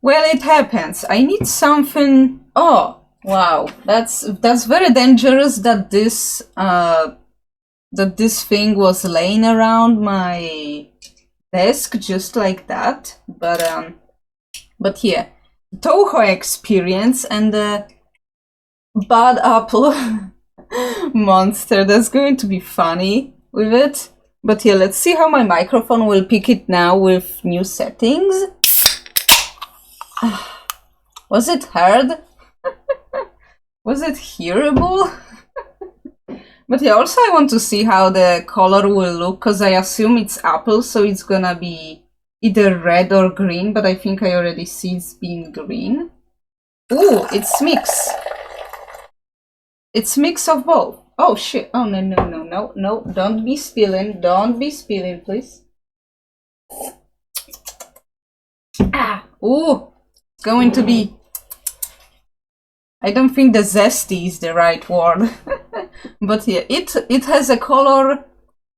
Well, it happens. I need something. Oh, wow. That's very dangerous that this thing was laying around my desk just like that. But yeah, touhou experience and the bad apple monster. That's going to be funny with it. But yeah, let's see how my microphone will pick it now with new settings. Was it heard? Was it hearable? But yeah, also I want to see how the color will look, because I assume it's apple, so it's gonna be either red or green, but I think I already see it's being green. Ooh, it's mix. It's mix of both. Oh shit. Oh no. Don't be spilling. Don't be spilling, please. Ah. Ooh. It's going to be... I don't think the zesty is the right word. But yeah, it has a color...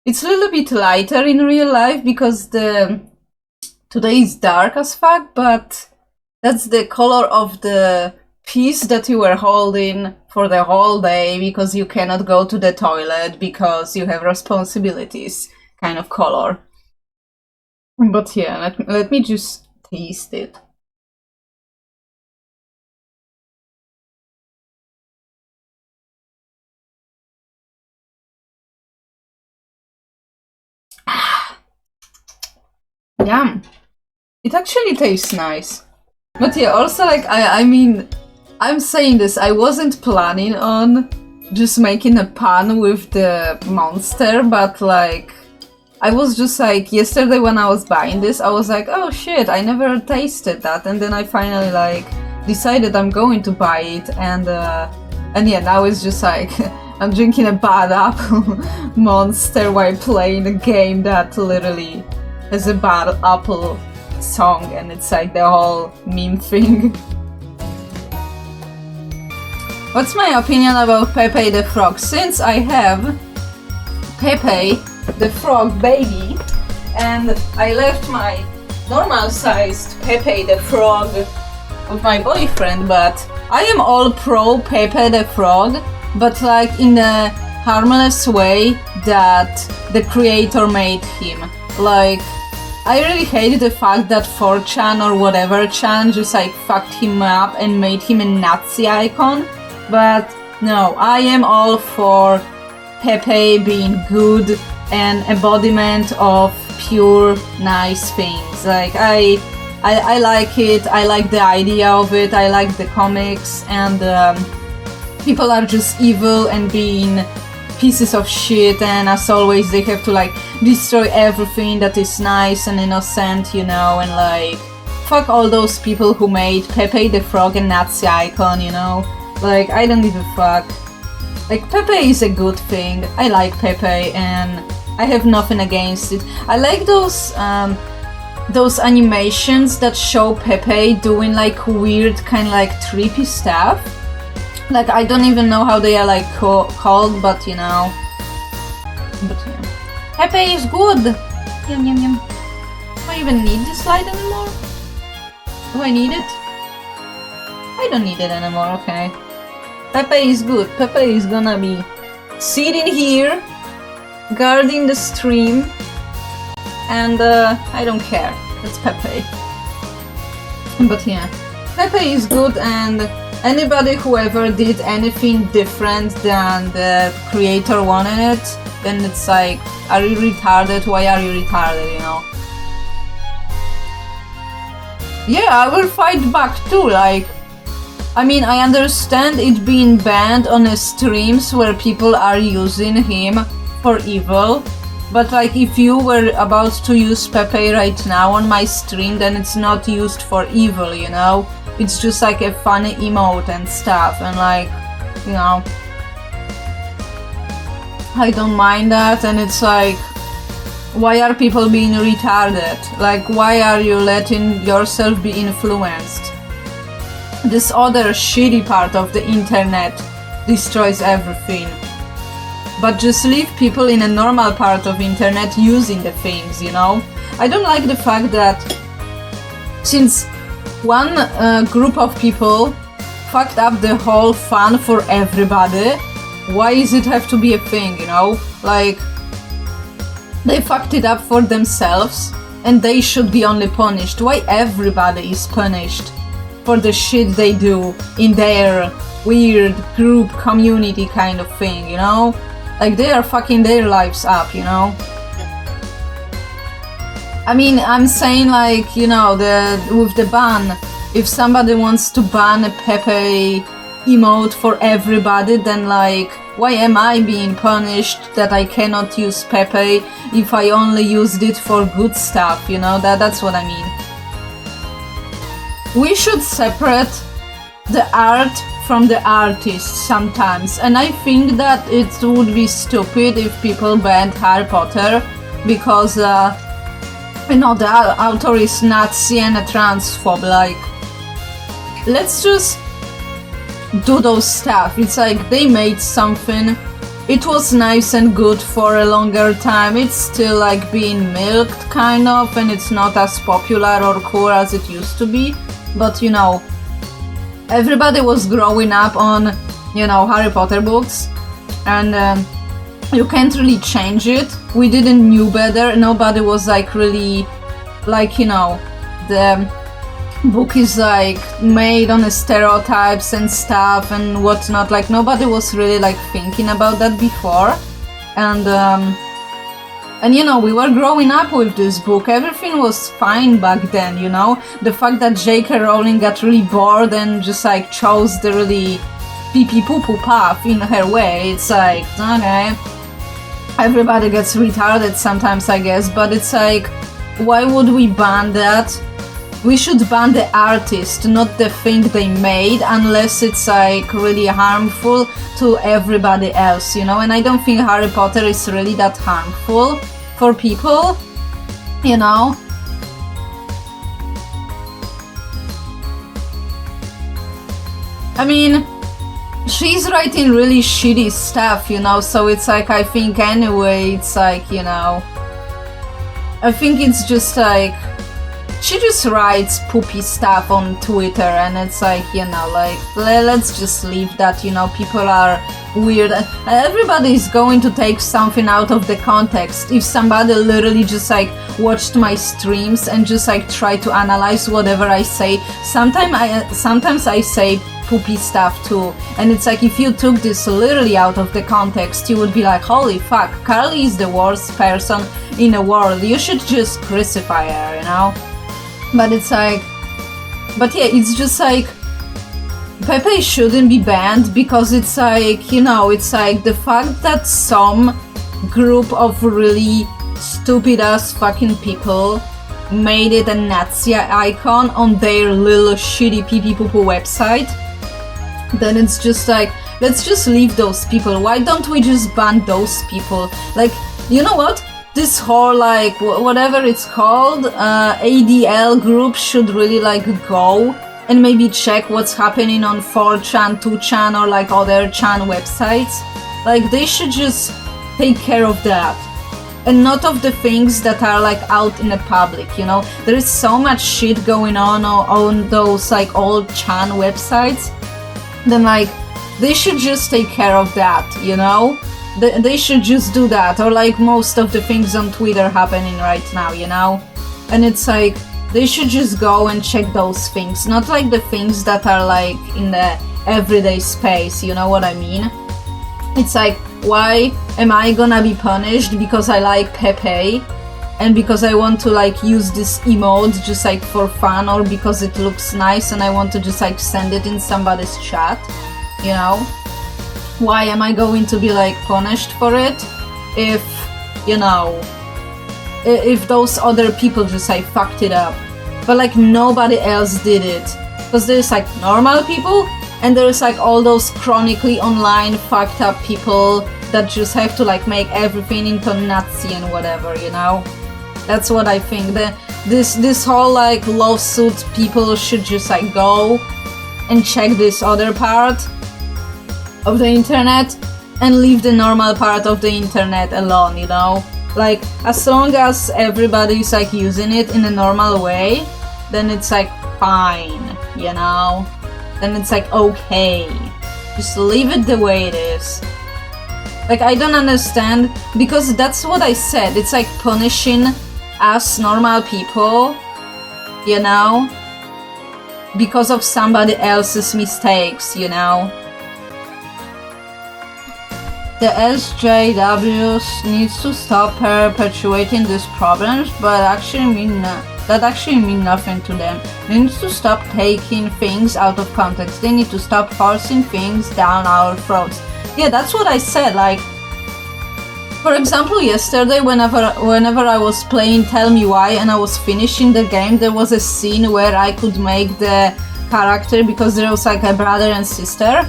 It's a little bit lighter in real life because today is dark as fuck, but that's the color of the piece that you were holding for the whole day because you cannot go to the toilet because you have responsibilities kind of color. But yeah, let me just taste it. Yum. It actually tastes nice. But yeah, also like, I mean, I'm saying this, I wasn't planning on just making a pun with the monster, but like, I was just like, yesterday when I was buying this, I was like, oh shit, I never tasted that, and then I finally like, decided I'm going to buy it, and yeah, now it's just like, I'm drinking a bad apple monster while playing a game that literally has a bad apple song, and it's like the whole meme thing. What's my opinion about Pepe the Frog? Since I have Pepe the Frog baby and I left my normal sized Pepe the Frog with my boyfriend, but I am all pro Pepe the Frog, but like in a harmless way that the creator made him. Like, I really hate the fact that 4chan or whatever chan just like fucked him up and made him a Nazi icon. But no, I am all for Pepe being good and embodiment of pure nice things. Like I like it, I like the idea of it, I like the comics, and people are just evil and being pieces of shit, and as always they have to like destroy everything that is nice and innocent, you know, and like fuck all those people who made Pepe the Frog a Nazi icon, you know. Like, I don't give a fuck. Like, Pepe is a good thing. I like Pepe and I have nothing against it. I like those animations that show Pepe doing like weird kind of like trippy stuff. Like, I don't even know how they are like called, but you know. But yeah. Pepe is good! Yum yum yum. Do I even need this light anymore? Do I need it? I don't need it anymore, okay. Pepe is good. Pepe is gonna be sitting here, guarding the stream, and I don't care. That's Pepe. But yeah, Pepe is good, and anybody who ever did anything different than the creator wanted it, then it's like, are you retarded? Why are you retarded, you know? Yeah, I will fight back too, like, I mean, I understand it being banned on streams where people are using him for evil, but like if you were about to use Pepe right now on my stream, then it's not used for evil, you know? It's just like a funny emote and stuff, and like, you know, I don't mind that, and it's like, why are people being retarded? Like, why are you letting yourself be influenced? This other shitty part of the internet destroys everything. But just leave people in a normal part of internet using the things, you know? I don't like the fact that since one group of people fucked up the whole fun for everybody, why does it have to be a thing, you know? Like, they fucked it up for themselves and they should be only punished. Why everybody is punished for the shit they do in their weird group community kind of thing, you know? Like, they are fucking their lives up, you know? I mean, I'm saying, like, you know, with the ban, if somebody wants to ban a pepe emote for everybody, then, like, why am I being punished that I cannot use pepe if I only used it for good stuff, you know? That's what I mean. We should separate the art from the artist sometimes, and I think that it would be stupid if people banned Harry Potter because, you know, the author is Nazi and a transphobe. Like, let's just do those stuff. It's like they made something, it was nice and good for a longer time, it's still like being milked kind of, and it's not as popular or cool as it used to be, but you know, everybody was growing up on, you know, Harry Potter books, and you can't really change it. We didn't knew better, nobody was like really, like, you know, the book is like made on the stereotypes and stuff and whatnot, like nobody was really like thinking about that before, and you know, we were growing up with this book, everything was fine back then, you know. The fact that J.K. Rowling got really bored and just like chose the really pee-pee poo-poo path in her way, it's like, okay, everybody gets retarded sometimes, I guess, but it's like, why would we ban that? We should ban the artist, not the thing they made, unless it's like really harmful to everybody else, you know? And I don't think Harry Potter is really that harmful for people, you know? I mean, she's writing really shitty stuff, you know, so it's like, I think anyway, it's like, you know, I think it's just like, she just writes poopy stuff on Twitter, and it's like, you know, like, let's just leave that, you know, people are weird. Everybody is going to take something out of the context. If somebody literally just like watched my streams and just like try to analyze whatever I say, sometimes I say poopy stuff too, and it's like, if you took this literally out of the context, you would be like, holy fuck, Carly is the worst person in the world, you should just crucify her, you know? But it's like, but yeah, it's just like, pepe shouldn't be banned because it's like, you know, it's like the fact that some group of really stupid ass fucking people made it a Nazi icon on their little shitty pee-pee poo-poo website, then it's just like, let's just leave those people. Why don't we just ban those people? Like, you know what? This whole like whatever it's called, ADL group should really like go and maybe check what's happening on 4chan, 2chan, or like other chan websites. Like, they should just take care of that and not of the things that are like out in the public, you know. There is so much shit going on those like old chan websites, then like they should just take care of that, you know. They should just do that, or like most of the things on Twitter happening right now, you know? And it's like, they should just go and check those things, not like the things that are like in the everyday space, you know what I mean? It's like, why am I gonna be punished because I like pepe and because I want to like use this emote just like for fun, or because it looks nice and I want to just like send it in somebody's chat, you know? Why am I going to be like punished for it if, you know, if those other people just like fucked it up, but like nobody else did it? Because there's like normal people and there's like all those chronically online fucked up people that just have to like make everything into Nazi and whatever, you know? That's what I think. This whole like lawsuit, people should just like go and check this other part of the internet and leave the normal part of the internet alone, you know? Like, as long as everybody's like using it in a normal way, then it's like fine, you know, then it's like, okay, just leave it the way it is. Like, I don't understand, because that's what I said, it's like punishing us normal people, you know, because of somebody else's mistakes, you know. The SJWs needs to stop perpetuating these problems, but that actually mean nothing to them. They need to stop taking things out of context. They need to stop forcing things down our throats. Yeah, that's what I said. Like, for example, yesterday, whenever I was playing Tell Me Why and I was finishing the game, there was a scene where I could make the character, because there was like a brother and sister.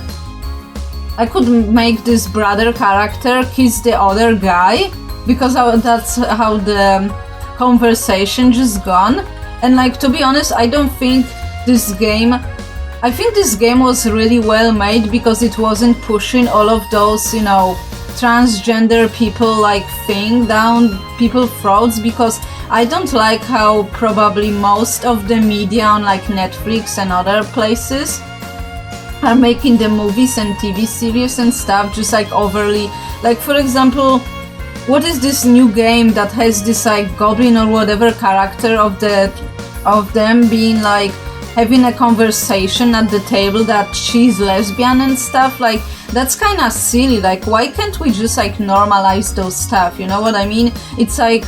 I could make this brother character kiss the other guy, because that's how the conversation just gone. And like, to be honest, I don't think this game, I think this game was really well made, because it wasn't pushing all of those, you know, transgender people like thing down people's throats, because I don't like how probably most of the media on like Netflix and other places are making the movies and TV series and stuff just like overly, like, for example, what is this new game that has this like goblin or whatever character of them being like having a conversation at the table that she's lesbian and stuff? Like, that's kind of silly. Like, why can't we just like normalize those stuff, you know what I mean? It's like,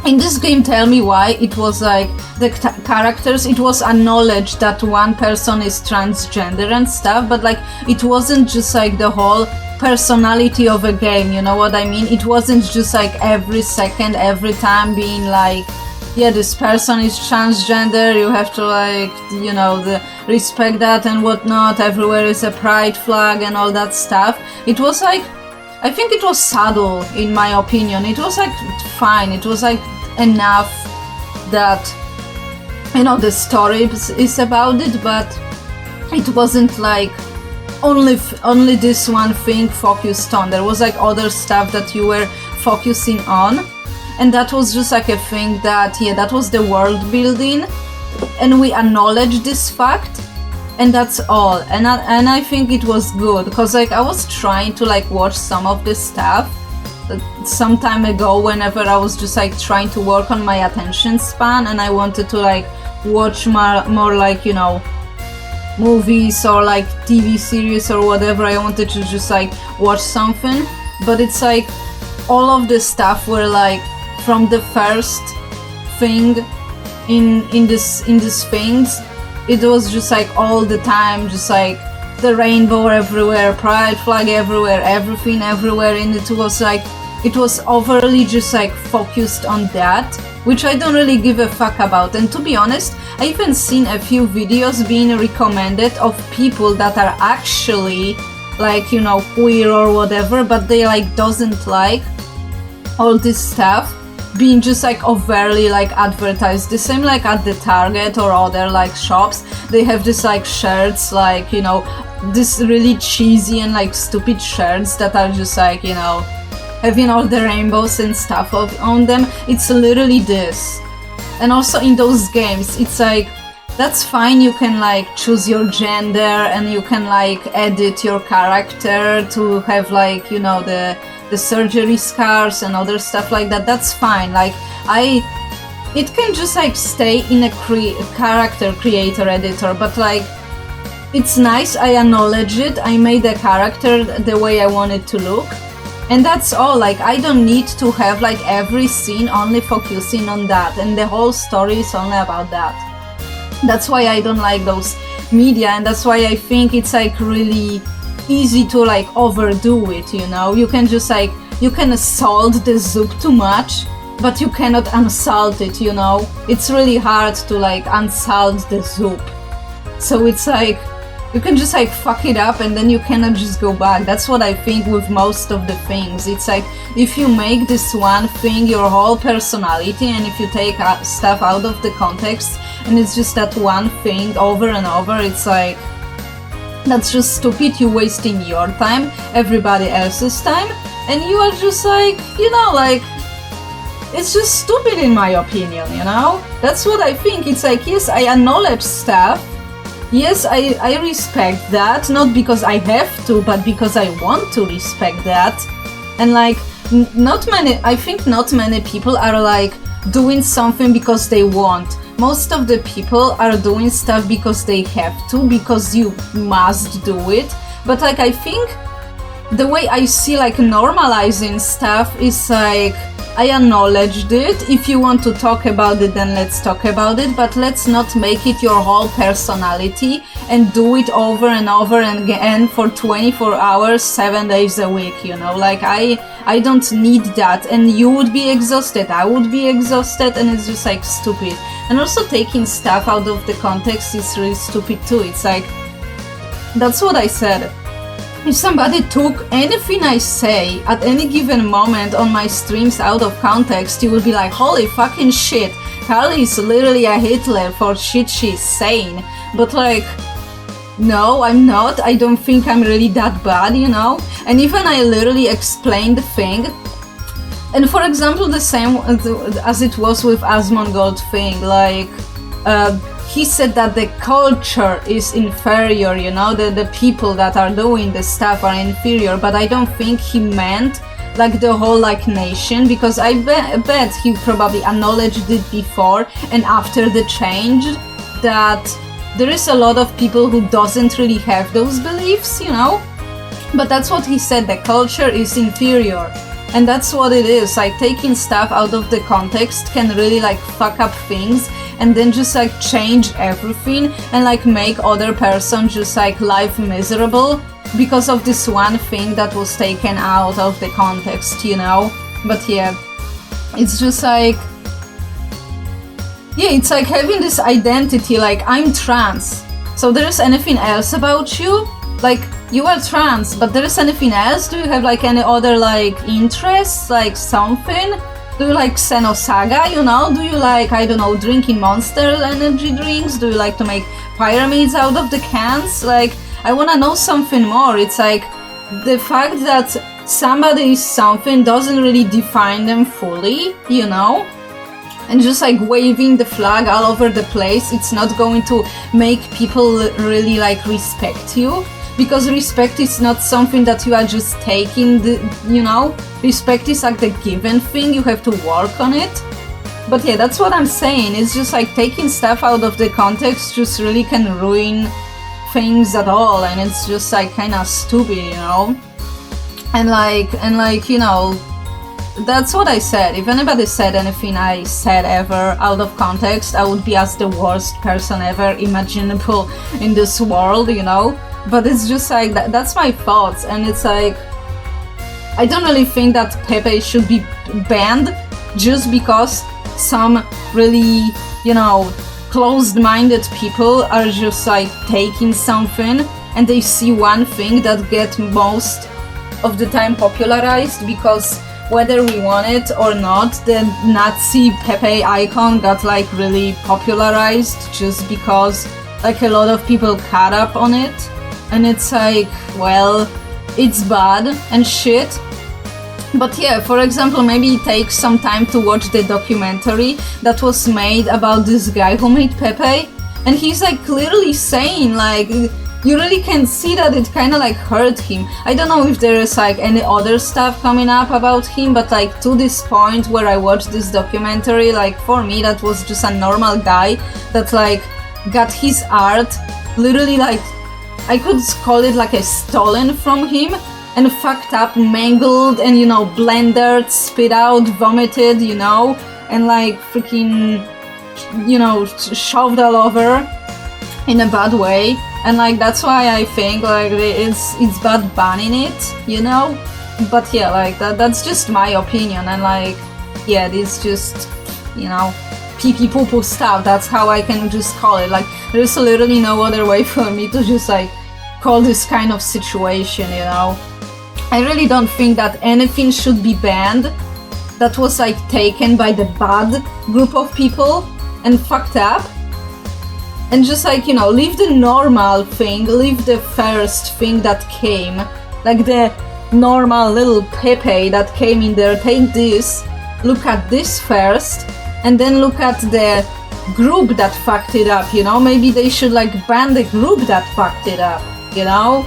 in this game Tell Me Why, it was like the characters, it was acknowledged that one person is transgender and stuff, but like, it wasn't just like the whole personality of a game, you know what I mean? It wasn't just like every second, every time being like, yeah, this person is transgender, you have to like, you know, respect that and whatnot, everywhere is a pride flag and all that stuff. It was like, I think it was subtle, in my opinion. It was like fine, it was like enough that, you know, the story is about it, but it wasn't like only this one thing focused on. There was like other stuff that you were focusing on, and that was just like a thing that, yeah, that was the world building, and we acknowledge this fact, and that's all. And I think it was good, because like I was trying to like watch some of this stuff some time ago, whenever I was just like trying to work on my attention span, and I wanted to like watch more like, you know, movies or like TV series or whatever. I wanted to just like watch something, but it's like all of this stuff were like from the first thing in these things, it was just like all the time, just like the rainbow everywhere, pride flag everywhere, everything everywhere, and it was like, it was overly just like focused on that, which I don't really give a fuck about. And to be honest, I even seen a few videos being recommended of people that are actually like, you know, queer or whatever, but they like doesn't like all this stuff being just like overtly like advertised. The same like at the Target or other like shops, they have this like shirts, like, you know, this really cheesy and like stupid shirts that are just like, you know, having all the rainbows and stuff on them. It's literally this. And also in those games, it's like, that's fine, you can like choose your gender and you can like edit your character to have like, you know, the surgery scars and other stuff like that. That's fine. Like, it can just like stay in a character creator editor, but like, it's nice, I acknowledge it, I made a character the way I want it to look, and that's all. Like, I don't need to have like every scene only focusing on that, and the whole story is only about that. That's why I don't like those media, and that's why I think it's like really easy to like overdo it, you know? You can just like, you can salt the soup too much, but you cannot unsalt it, you know? It's really hard to like unsalt the soup. So it's like, you can just like fuck it up and then you cannot just go back. That's what I think with most of the things. It's like, if you make this one thing your whole personality, and if you take stuff out of the context and it's just that one thing over and over, it's like, that's just stupid. You're wasting your time, everybody else's time, and you are just like, you know, like, it's just stupid in my opinion, you know? That's what I think. It's like, yes, I acknowledge stuff, yes, I respect that, not because I have to, but because I want to respect that. And like, I think not many people are like doing something because they want. Most of the people are doing stuff because they have to, because you must do it. But like, I think the way I see like normalizing stuff is like, I acknowledged it. If you want to talk about it, then let's talk about it, but let's not make it your whole personality and do it over and over and again for 24 hours, 7 days a week, you know? Like, I don't need that, and you would be exhausted, I would be exhausted, and it's just like stupid. And also taking stuff out of the context is really stupid too. It's like, that's what I said. If somebody took anything I say at any given moment on my streams out of context, you would be like, holy fucking shit, Carly is literally a Hitler for shit she's saying. But like, no, I'm not. I don't think I'm really that bad, you know? And even I literally explained the thing. And for example, the same as it was with Asmongold thing, like, he said that the culture is inferior, you know, the people that are doing the stuff are inferior, but I don't think he meant like the whole like nation, because I bet he probably acknowledged it before and after the change that there is a lot of people who doesn't really have those beliefs, you know, but that's what he said, the culture is inferior. And that's what it is, like taking stuff out of the context can really like fuck up things and then just like change everything and like make other person just like life miserable because of this one thing that was taken out of the context, you know? But yeah, it's just like, yeah, it's like having this identity, like I'm trans, so there is anything else about you? Like, you are trans, but there is anything else? Do you have like any other like interests, like something? Do you like Xenosaga, you know? Do you like, I don't know, drinking Monster energy drinks? Do you like to make pyramids out of the cans? Like, I wanna know something more. It's like, the fact that somebody is something doesn't really define them fully, you know? And just like waving the flag all over the place, it's not going to make people really like respect you. Because respect is not something that you are just taking, you know? Respect is like the given thing, you have to work on it. But yeah, that's what I'm saying. It's just like taking stuff out of the context just really can ruin things at all, and it's just like kind of stupid, you know? And like, you know, that's what I said. If anybody said anything I said ever out of context, I would be as the worst person ever imaginable in this world, you know? But it's just like, that's my thoughts, and it's like, I don't really think that Pepe should be banned just because some really, you know, closed-minded people are just like taking something and they see one thing that get most of the time popularized, because whether we want it or not, the Nazi Pepe icon got like really popularized just because like a lot of people caught up on it. And it's like, well, it's bad and shit. But yeah, for example, maybe take some time to watch the documentary that was made about this guy who made Pepe. And he's like clearly saying, like, you really can see that it kind of like hurt him. I don't know if there is like any other stuff coming up about him, but like to this point where I watched this documentary, like for me that was just a normal guy that like got his art literally like, I could call it like a stolen from him and fucked up, mangled and, you know, blended, spit out, vomited, you know, and like freaking, you know, shoved all over in a bad way. And like that's why I think like it's bad banning it, you know. But yeah, like that's just my opinion, and like yeah, it's just, you know, pee-pee poo-poo stuff. That's how I can just call it. Like there's literally no other way for me to just like call this kind of situation, you know. I really don't think that anything should be banned that was like taken by the bad group of people and fucked up. And just like, you know, leave the normal thing, leave the first thing that came, like the normal little Pepe that came in there, take this, look at this first, and then look at the group that fucked it up, you know? Maybe they should like ban the group that fucked it up, you know?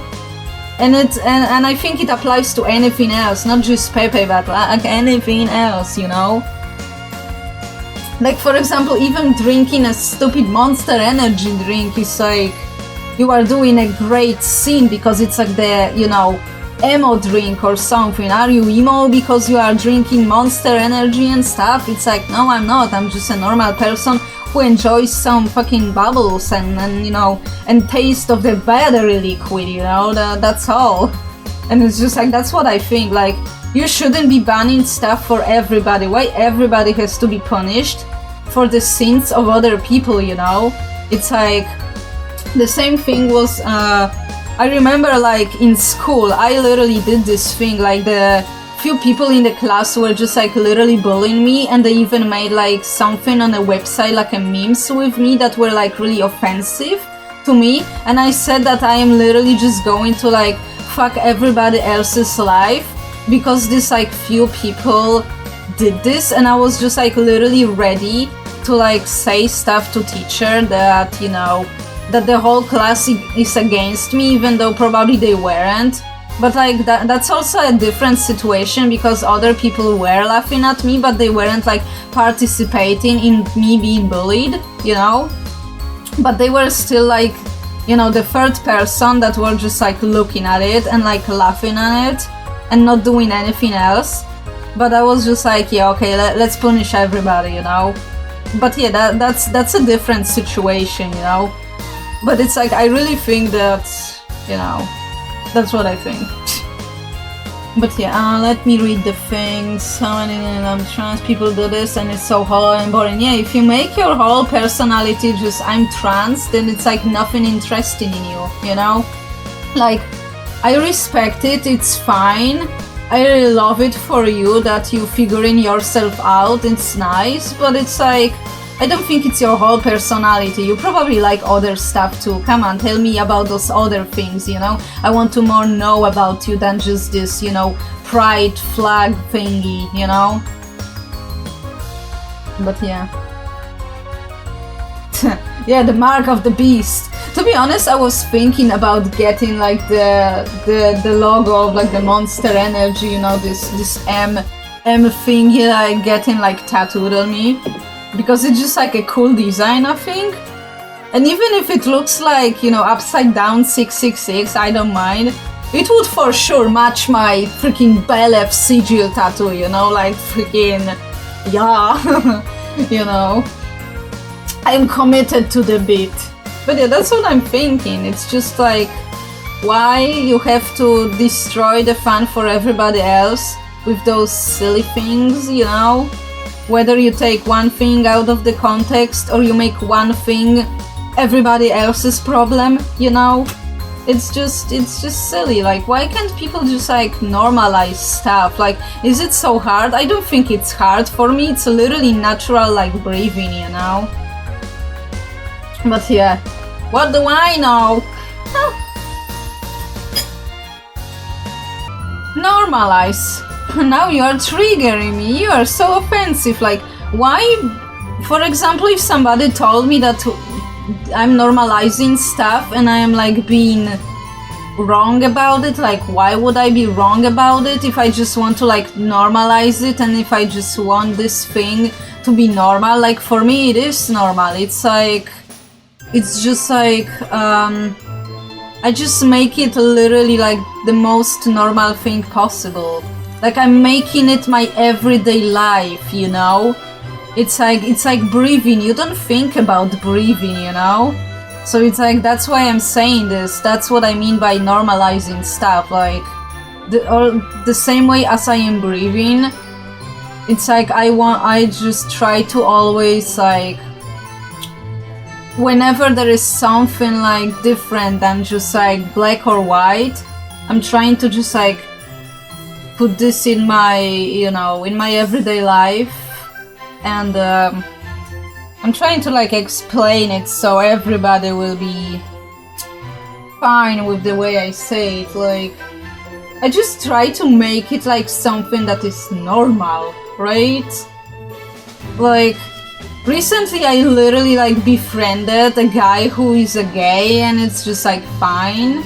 And I think it applies to anything else, not just pepe, but like anything else, you know? Like, for example, even drinking a stupid Monster Energy drink is like, you are doing a great sin because it's like the, you know, emo drink or something. Are you emo because you are drinking Monster Energy and stuff? It's like, no, I'm not. I'm just a normal person who enjoys some fucking bubbles and you know, and taste of the battery liquid, you know, that's all. And it's just like, that's what I think, like, you shouldn't be banning stuff for everybody. Why everybody has to be punished for the sins of other people, you know? It's like, the same thing was, I remember like in school, I literally did this thing, like the few people in the class were just like literally bullying me, and they even made like something on a website, like a memes with me that were like really offensive to me, and I said that I am literally just going to like fuck everybody else's life because this like few people did this, and I was just like literally ready to like say stuff to teacher that, you know, that the whole class is against me, even though probably they weren't. But like that's also a different situation because other people were laughing at me, but they weren't like participating in me being bullied, you know? But they were still like, you know, the third person that were just like looking at it and like laughing at it and not doing anything else. But I was just like, yeah, okay, let's punish everybody, you know? But yeah, that's a different situation, you know? But it's like, I really think that, you know, that's what I think. But yeah, let me read the things. How many trans people do this and it's so hollow and boring. Yeah, if you make your whole personality just I'm trans, then it's like nothing interesting in you, you know? Like, I respect it, it's fine. I really love it for you that you figuring yourself out, it's nice, but it's like, I don't think it's your whole personality. You probably like other stuff too. Come on, tell me about those other things, you know? I want to more know about you than just this, you know, pride flag thingy, you know? But yeah. Yeah, the mark of the beast. To be honest, I was thinking about getting like the logo of like the Monster Energy, you know, this M thingy, like getting like tattooed on me. Because it's just like a cool design, I think. And even if it looks like, you know, upside down 666, I don't mind. It would for sure match my freaking Belef sigil tattoo, you know, like freaking, yeah, you know. I'm committed to the bit. But yeah, that's what I'm thinking. It's just like, why you have to destroy the fun for everybody else with those silly things, you know? Whether you take one thing out of the context or you make one thing everybody else's problem, you know? It's just silly. Like, why can't people just like normalize stuff? Like, is it so hard? I don't think it's hard. For me, it's literally natural, like breathing, you know? But yeah, what do I know? Normalize. Now you are triggering me. You are so offensive. Like, why? For example, if somebody told me that I'm normalizing stuff and I am like being wrong about it, like, why would I be wrong about it if I just want to like normalize it and if I just want this thing to be normal? Like, for me, it is normal. It's like, it's just like, I just make it literally like the most normal thing possible. Like, I'm making it my everyday life, you know? It's like breathing. You don't think about breathing, you know? So it's like, that's why I'm saying this. That's what I mean by normalizing stuff. Like, the same way as I am breathing, it's like I just try to always like, whenever there is something like different than just like black or white, I'm trying to just like put this in my, you know, in my everyday life, and I'm trying to like explain it so everybody will be fine with the way I say it. Like, I just try to make it like something that is normal, right? Like, recently I literally like befriended a guy who is a gay, and it's just like fine.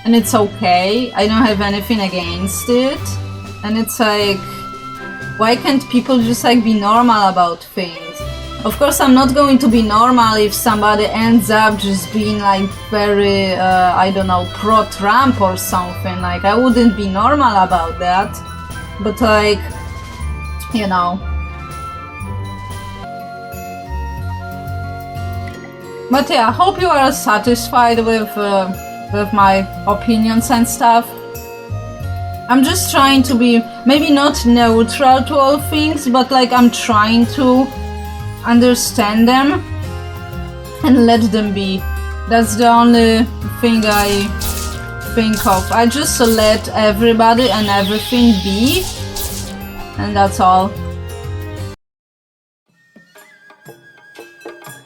And it's okay. I don't have anything against it. And it's like, why can't people just like be normal about things? Of course, I'm not going to be normal if somebody ends up just being like very, I don't know, pro-Trump or something. Like, I wouldn't be normal about that. But like, you know. But yeah, I hope you are satisfied with my opinions and stuff. I'm just trying to be maybe not neutral to all things, but like I'm trying to understand them and let them be. That's the only thing I think of. I just let everybody and everything be, and that's all.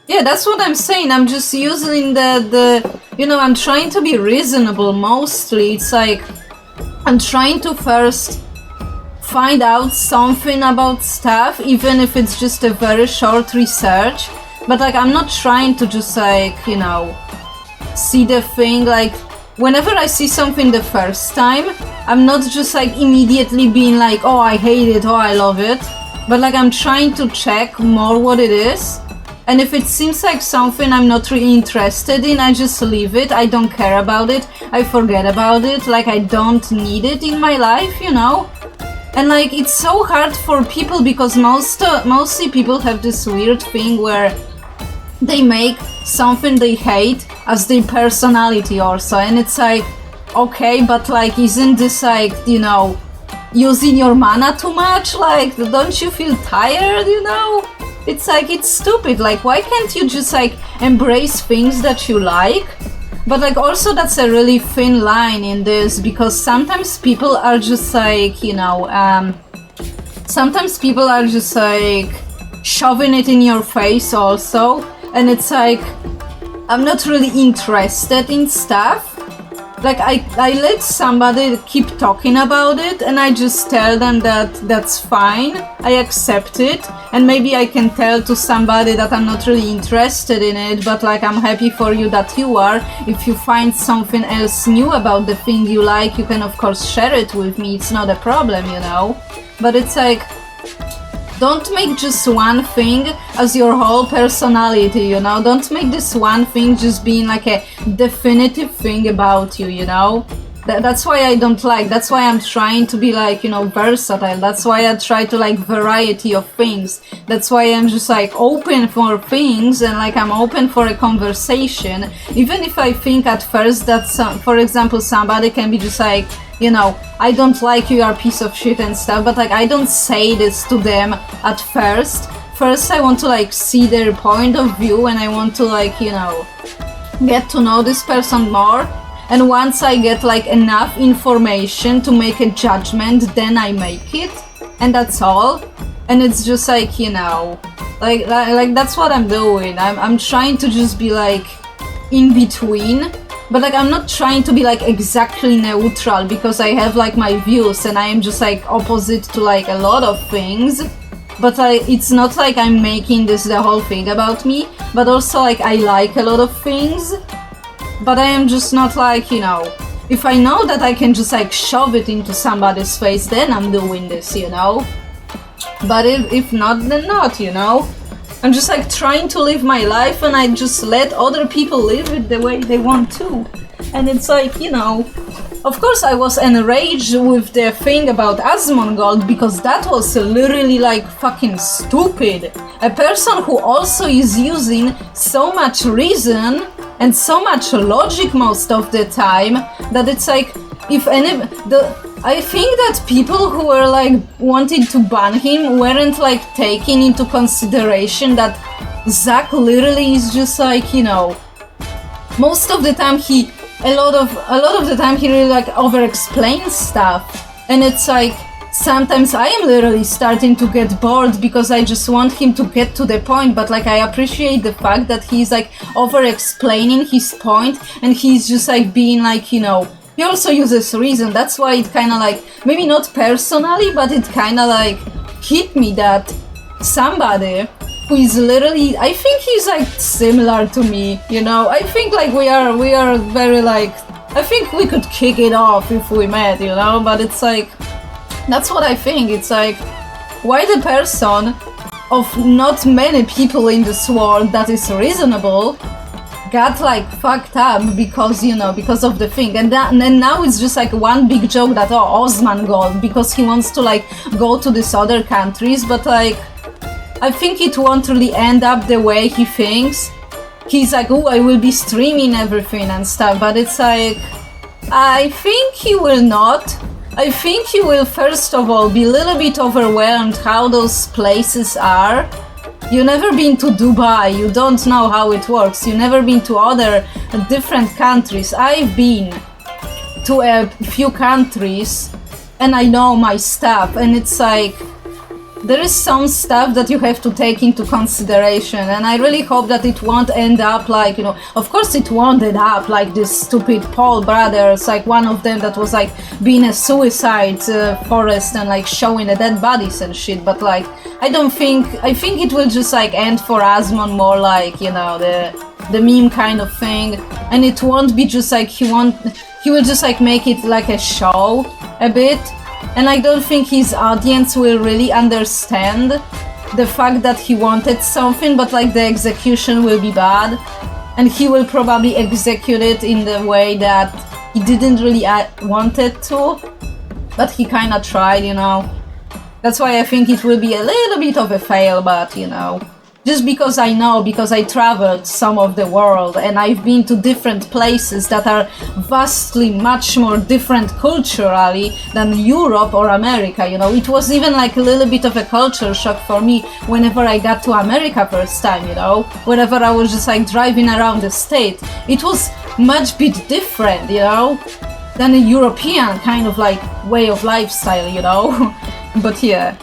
Yeah, that's what I'm saying. I'm just using the you know, I'm trying to be reasonable mostly. It's like I'm trying to first find out something about stuff, even if it's just a very short research. But like I'm not trying to just like, you know, see the thing. Like whenever I see something the first time, I'm not just like immediately being like, oh, I hate it, oh, I love it. But like I'm trying to check more what it is. And if it seems like something I'm not really interested in, I just leave it. I don't care about it. I forget about it. Like I don't need it in my life, you know? And like it's so hard for people because mostly people have this weird thing where they make something they hate as their personality also. And it's like, okay, but like isn't this like, you know, using your mana too much? Like don't you feel tired, you know? It's like, it's stupid. Like, why can't you just like embrace things that you like? But like also that's a really thin line in this, because sometimes people are just like, you know, sometimes people are just like shoving it in your face also. And it's like, I'm not really interested in stuff. Like I let somebody keep talking about it and I just tell them that that's fine, I accept it, and maybe I can tell to somebody that I'm not really interested in it, but like I'm happy for you that you are. If you find something else new about the thing you like, you can of course share it with me, it's not a problem, you know. But it's like, don't make just one thing as your whole personality, you know? Don't make this one thing just being like a definitive thing about you, you know? That's why I don't like, that's why I'm trying to be like, you know, versatile. That's why I try to like variety of things. That's why I'm just like open for things and like I'm open for a conversation. Even if I think at first that for example, somebody can be just like, you know, I don't like you, you're a piece of shit and stuff, but like I don't say this to them at first. First I want to like see their point of view and I want to like, you know, get to know this person more. And once I get like enough information to make a judgment, then I make it. And that's all. And it's just like, you know, like that's what I'm doing. I'm trying to just be like in between. But like I'm not trying to be like exactly neutral, because I have like my views and I am just like opposite to like a lot of things. But it's not like I'm making this the whole thing about me. But also like I like a lot of things. But I am just not like, you know, if I know that I can just like shove it into somebody's face, then I'm doing this, you know. But if not, then not, you know. I'm just like trying to live my life and I just let other people live it the way they want to. And it's like, you know, of course I was enraged with the thing about Asmongold, because that was literally like fucking stupid. A person who also is using so much reason and so much logic most of the time that it's like, if I think that people who were like wanting to ban him weren't like taking into consideration that Zach literally is just like, you know, most of the time a lot of the time he really like over-explains stuff, and it's like sometimes I am literally starting to get bored because I just want him to get to the point. But like I appreciate the fact that he's like over-explaining his point and he's just like being like, you know, he also uses reason. That's why it kind of like, maybe not personally, but it kind of like hit me that somebody who is literally, I think he's like similar to me, you know. I think like we are very like, I think we could kick it off if we met, you know. But it's like, that's what I think. It's like, why the person of not many people in this world that is reasonable got like fucked up because, you know, because of the thing, and now it's just like one big joke that, oh, Osman got because he wants to like go to these other countries, but like I think it won't really end up the way he thinks. He's like, oh, I will be streaming everything and stuff, but it's like, I think he will not. I think he will first of all be a little bit overwhelmed how those places are. You've never been to Dubai, you don't know how it works. You've never been to other different countries. I've been to a few countries and I know my stuff, and it's like, there is some stuff that you have to take into consideration, and I really hope that it won't end up like, you know, of course it won't end up like this stupid Paul brothers, like one of them that was like being a suicide forest and like showing the dead bodies and shit, but like I think it will just like end for Asmon more like, you know, the meme kind of thing, and it won't be just like he will just like make it like a show a bit. And I don't think his audience will really understand the fact that he wanted something, but like the execution will be bad, and he will probably execute it in the way that he didn't really want it to, but he kind of tried, you know. That's why I think it will be a little bit of a fail, but you know, just because I know, because I traveled some of the world and I've been to different places that are vastly much more different culturally than Europe or America, you know. It was even like a little bit of a culture shock for me whenever I got to America first time, you know. Whenever I was just like driving around the state, it was much bit different, you know, than a European kind of like way of lifestyle, you know. But yeah,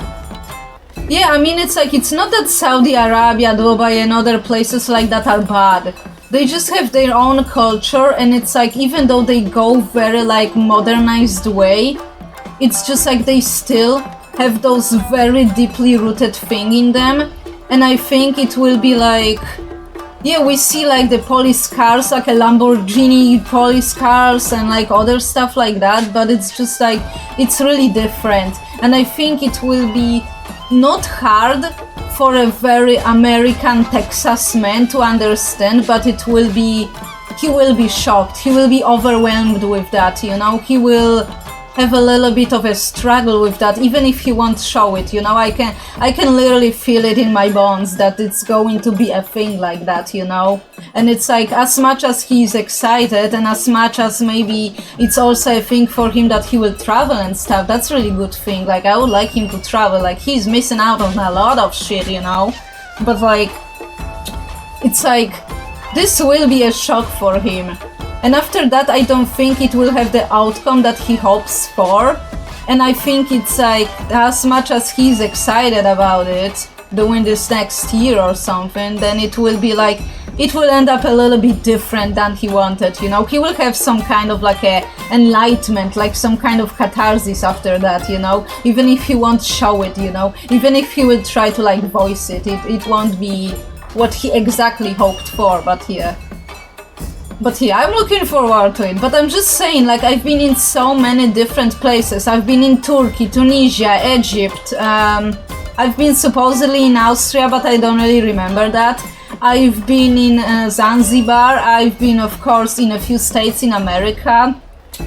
I mean, it's like, it's not that Saudi Arabia, Dubai and other places like that are bad. They just have their own culture, and it's like, even though they go very like modernized way, it's just like they still have those very deeply rooted thing in them. And I think it will be like, yeah, we see like the police cars, like a Lamborghini police cars and like other stuff like that, but it's just like, it's really different. And I think it will be not hard for a very American Texas man to understand, but he will be shocked, he will be overwhelmed with that, you know. He will have a little bit of a struggle with that, even if he won't show it, you know. I can literally feel it in my bones that it's going to be a thing like that, you know. And it's like, as much as he's excited and as much as maybe it's also a thing for him that he will travel and stuff, that's really good thing. Like, I would like him to travel, like he's missing out on a lot of shit, you know. But like, it's like, this will be a shock for him. And after that, I don't think it will have the outcome that he hopes for. And I think it's like, as much as he's excited about it, doing this next year or something, then it will be like, it will end up a little bit different than he wanted, you know. He will have some kind of like a enlightenment, like some kind of catharsis after that, you know. Even if he won't show it, you know, even if he will try to like voice it, it won't be what he exactly hoped for, but yeah. But yeah, I'm looking forward to it. But I'm just saying, like, I've been in so many different places. I've been in Turkey, Tunisia, Egypt. I've been supposedly in Austria, but I don't really remember that. I've been in Zanzibar. I've been, of course, in a few states in America.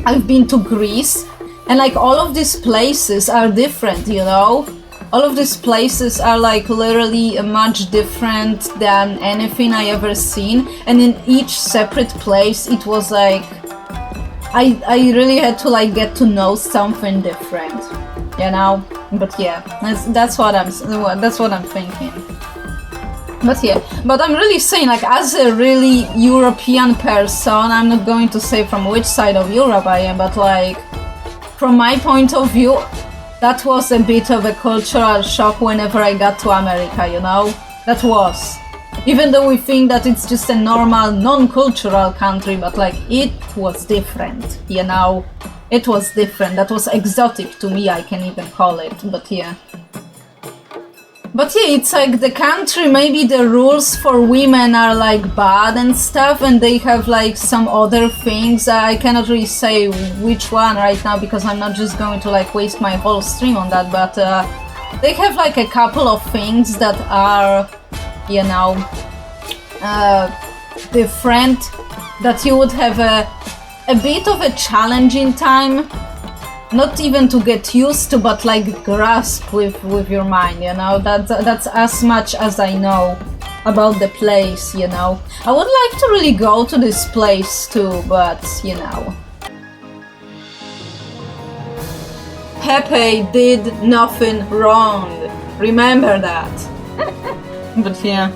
I've been to Greece. And like, all of these places are different, you know? All of these places are like literally much different than anything I ever seen, and in each separate place it was like I really had to like get to know something different, you know. But yeah, that's what I'm thinking. But yeah, but I'm really saying, like, as a really European person, I'm not going to say from which side of Europe I am, but like, from my point of view, that was a bit of a cultural shock whenever I got to America, you know? That was. Even though we think that it's just a normal, non-cultural country, but like, it was different, you know? It was different. That was exotic to me, I can even call it, but yeah. But yeah, it's like the country, maybe the rules for women are like bad and stuff, and they have like some other things. I cannot really say which one right now because I'm not just going to like waste my whole stream on that, but they have like a couple of things that are, you know, different, that you would have a bit of a challenging time. Not even to get used to, but like grasp with your mind, you know. That's as much as I know about the place, you know. I would like to really go to this place too, but you know. Pepe did nothing wrong. Remember that. But yeah.